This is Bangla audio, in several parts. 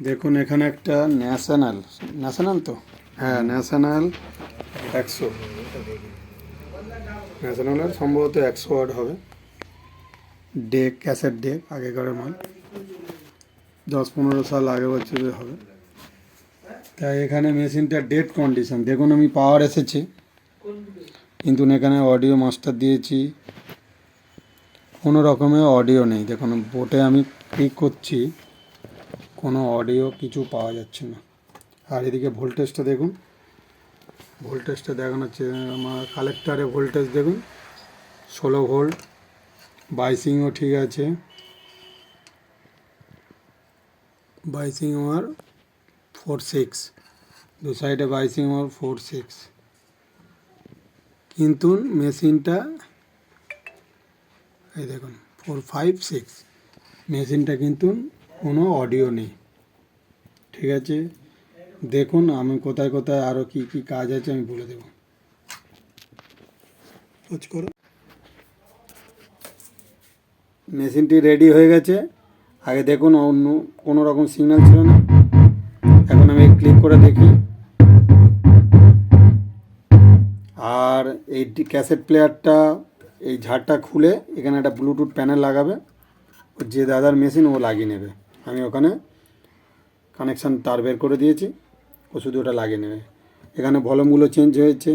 দেখুন এখানে একটা ন্যাশনাল ন্যাশনাল তো হ্যাঁ ন্যাশনাল 100 ন্যাশনালের সম্ভবত 100 ওয়াট হবে ডেক ক্যাসেট ডেক আগেকারের মাল 10-15 সাল আগে বছরের হবে। তাই এখানে মেশিনটা ডেড কন্ডিশন দেখুন আমি পাওয়ার এসেছে কিন্তু এখানে অডিও মাস্টার দিয়েছি কোনো রকমের অডিও নেই। দেখুন বোটে আমি ক্লিক করছি কোনো অডিও কিছু পাওয়া যাচ্ছে না। আর এদিকে ভোল্টেজটা দেখুন ভোল্টেজটা দেখানো হচ্ছে আমার কালেক্টারে ভোল্টেজ দেখুন 16 ভোল্ট বাইসিংও ঠিক আছে বাইসিং আমার 46 দু সাইডে বাইসিং আমার 46 কিন্তু মেশিনটা এই দেখুন 456 মেশিনটা কিন্তু কোনো অডিও নেই। ঠিক আছে দেখুন আমি কোথায় কোথায় আরও কী কী কাজ আছে আমি বলে দেবো। খোঁজ করো মেশিনটি রেডি হয়ে গেছে। আগে দেখুন অন্য কোনো রকম সিগন্যাল ছিল না এখন আমি ক্লিক করে দেখি আর এই ক্যাসেট প্লেয়ারটা এই ঝাড়টা খুলে এখানে একটা ব্লুটুথ প্যানেল লাগাবে যে দাদার মেশিন ও লাগিয়ে নেবে। আমি ওখানে কানেকশান তার বের করে দিয়েছি ও শুধু ওটা লাগিয়ে নেবে। এখানে ভলিউমগুলো চেঞ্জ হয়েছে।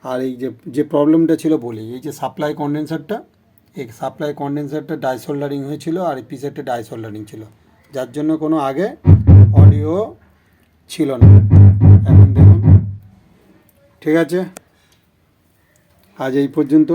আর এই যে প্রবলেমটা ছিল বলি এই যে সাপ্লাই কন্ডেন্সারটা এই সাপ্লাই কন্ডেন্সারটা ডাইসোল্ডারিং হয়েছিল আর এই পিসেরটা ডাইসোল্ডারিং ছিল যার জন্য কোনো আগে অডিও ছিল না। এখন দেখুন ঠিক আছে আজ এই পর্যন্ত।